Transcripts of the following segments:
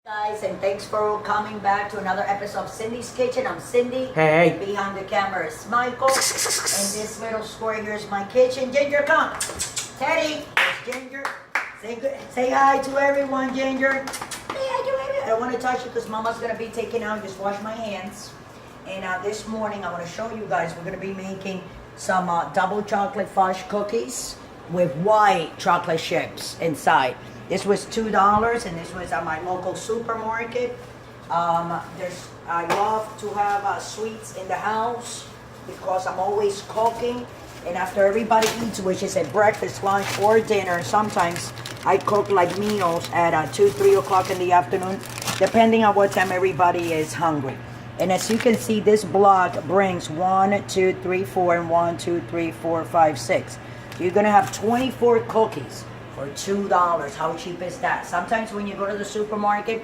Guys, and thanks for coming back to another episode of Cindy's Kitchen. I'm Cindy. Hey. And behind the camera is Michael. And this little square here is my kitchen. Ginger, come. Teddy, there's Ginger. Say hi to everyone, Ginger. Say hi to everyone. I don't want to touch you because Mama's going to be taking out. Just wash my hands. And this morning, I want to show you guys, we're going to be making some double chocolate fudge cookies with white chocolate chips inside. This was $2, and this was at my local supermarket. I love to have sweets in the house because I'm always cooking. And after everybody eats, which is at breakfast, lunch, or dinner, sometimes I cook like meals at 2, 3 o'clock in the afternoon, depending on what time everybody is hungry. And as you can see, this block brings 1, 2, 3, 4, and 1, 2, 3, 4, 5, 6. You're gonna have 24 cookies for $2. How cheap is that? Sometimes when you go to the supermarket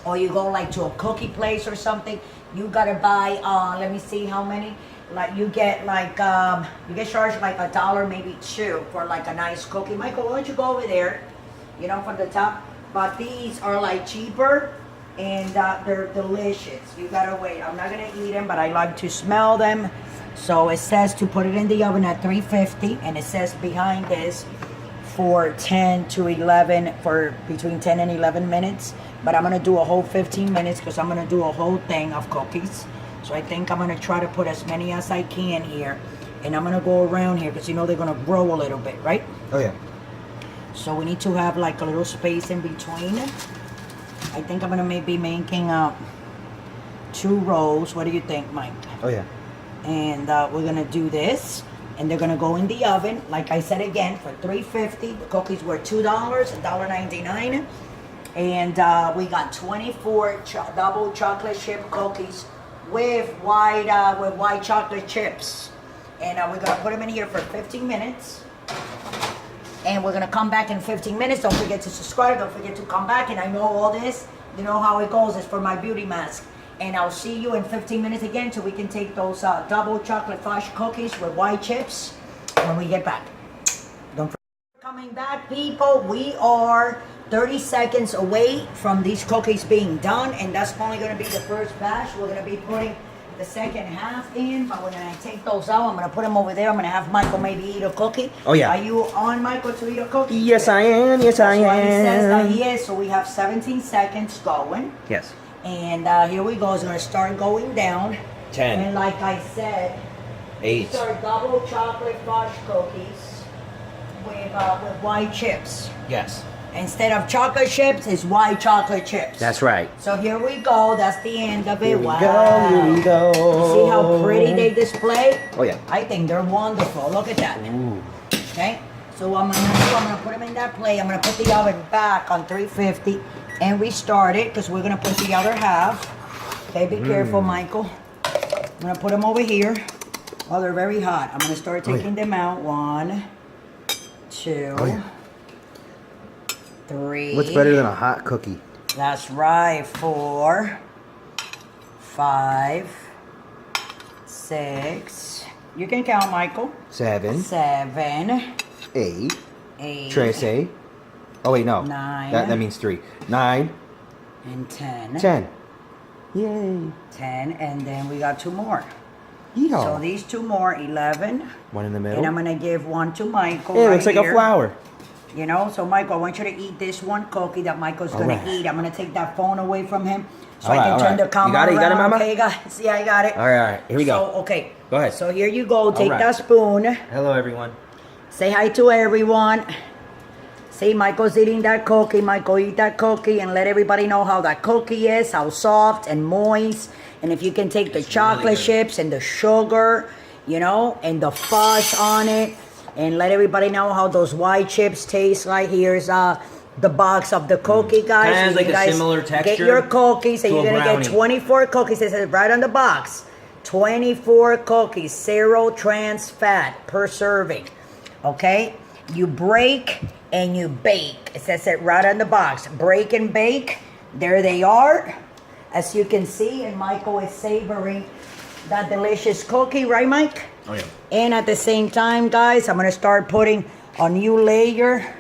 or you go like to a cookie place or something, you gotta buy let me see how many, like you get charged like $1, maybe $2 for like a nice cookie. Michael, why don't you go over there, you know, from the top. But these are like cheaper and they're delicious. You gotta wait. I'm not gonna eat them, but I like to smell them. So it says to put it in the oven at 350, and it says behind this for 10 to 11, for between 10 and 11 minutes. But I'm gonna do a whole 15 minutes because I'm gonna do a whole thing of cookies. So I think I'm gonna try to put as many as I can here. And I'm gonna go around here because you know they're gonna grow a little bit, right? Oh yeah. So we need to have like a little space in between. I think I'm gonna maybe making 2 rows. What do you think, Mike? Oh yeah. And we're gonna do this. And they're gonna go in the oven, like I said again, for $3.50. The cookies were $2, $1.99. And we got 24 double chocolate chip cookies with white chocolate chips. And we're gonna put them in here for 15 minutes. And we're gonna come back in 15 minutes. Don't forget to subscribe, don't forget to come back. And I know all this, you know how it goes, it's for my beauty mask. And I'll see you in 15 minutes again so we can take those double chocolate fudge cookies with white chips when we get back. Don't forget. Coming back, people, we are 30 seconds away from these cookies being done, and that's only going to be the first batch. We're going to be putting the second half in, but we're going to take those out. I'm going to put them over there. I'm going to have Michael maybe eat a cookie. Oh, yeah. Are you on, Michael, to eat a cookie? Yes, I am. Yes, I am. That's why he says that he is. So we have 17 seconds going. Yes. And here we go. It's going to start going down. 10. And like I said, 8. these are double chocolate fudge cookies with white chips. Yes. Instead of chocolate chips, it's white chocolate chips. That's right. So here we go. That's the end of it. Here we Wow. go. Here we go. See how pretty they display? Oh yeah. I think they're wonderful. Look at that. Ooh. Okay. So I'm gonna put them in that plate. I'm gonna put the oven back on 350 and restart it because we're gonna put the other half. Okay, be careful, Michael. I'm gonna put them over here. Oh, they're very hot. I'm gonna start taking them out. 1, 2, 3. What's better than a hot cookie? That's right. 4, 5, 6. You can count, Michael. 7. 7. 8. 8. Tracy. Oh wait, no. 9. That means 3. 9. And 10. 10. Yay. 10. And then we got 2 more. Yeehaw. So these 2 more, 11. One in the middle. And I'm gonna give one to Michael. It right looks like here. a flower. You know, so Michael, I want you to eat this one cookie that Michael's gonna Alright. eat. I'm gonna take that phone away from him so Alright, I can turn the alright. camera You got it? You got it, around. Mama? Okay, guys. Yeah, I got it. All right. Here we go. So, okay. Go ahead. So here you go. Take Alright. that spoon. Hello, everyone. Say hi to everyone. See, Michael's eating that cookie. Michael, eat that cookie and let everybody know how that cookie is, how soft and moist. And if you can take the chocolate chips and the sugar, you know, and the fudge on it. And let everybody know how those white chips taste like. Here's the box of the cookie, guys. Kind of So like you a guys similar get texture your cookies and to you're a going to get brownie. 24 cookies. It says right on the box. 24 cookies, 0 trans fat per serving. Okay? You break and you bake. It says it right on the box. Break and bake. There they are. As you can see, and Michael is savoring that delicious cookie, right, Mike? Oh yeah. And at the same time, guys, I'm going to start putting a new layer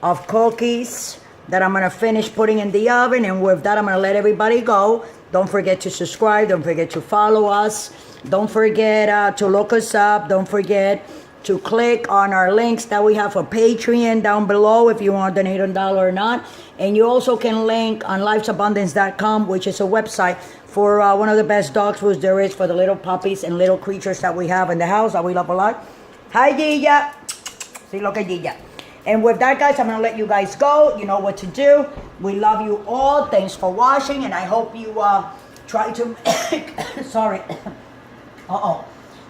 of cookies that I'm gonna finish putting in the oven, and with that I'm gonna let everybody go. Don't forget to subscribe, don't forget to follow us, don't forget to look us up, don't forget to click on our links that we have for Patreon down below if you want to donate $1 or not. And you also can link on lifesabundance.com, which is a website for one of the best dog foods there is for the little puppies and little creatures that we have in the house that we love a lot. Hi, Gilla. See, look at Gilla. And with that, guys, I'm going to let you guys go. You know what to do. We love you all. Thanks for watching, and I hope you try to make... Sorry.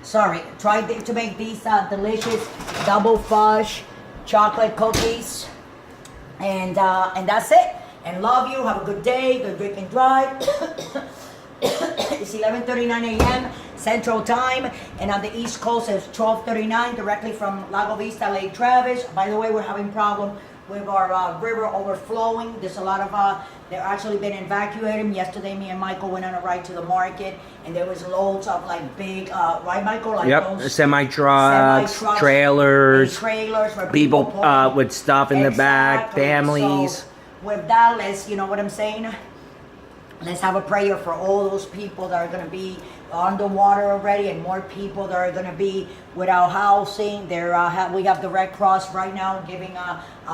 Sorry. Try to make these delicious double fudge chocolate cookies. And that's it. And love you. Have a good day. Good drink and drive. It's 11:39 a.m. Central Time, and on the East Coast it's 12:39 directly from Lago Vista, Lake Travis. By the way, we're having problem with our river overflowing. There's a lot of they're actually been evacuated. Yesterday, me and Michael went on a ride to the market, and there was loads of like big, right, Michael? Like Yep, semi-trucks, trailers, where people pull. with stuff in the back, Exactly. families. So, with that, let's, you know what I'm saying? Let's have a prayer for all those people that are going to be underwater already, and more people that are going to be without housing. We have the Red Cross right now giving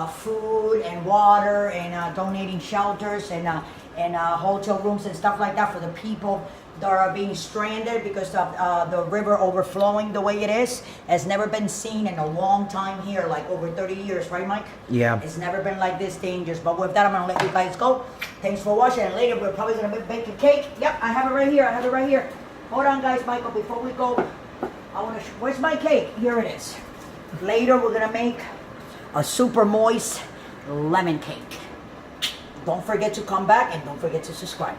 food and water and donating shelters and hotel rooms and stuff like that for the people that are being stranded because of the river overflowing the way it is. Has never been seen in a long time here, like over 30 years, right, Mike? Yeah. It's never been like this dangerous. But with that, I'm going to let you guys go. Thanks for watching, and later we're probably going to bake a cake. Yep, I have it right here. Hold on, guys, Michael, before we go, I want to where's my cake? Here it is. Later we're going to make a super moist lemon cake. Don't forget to come back, and don't forget to subscribe.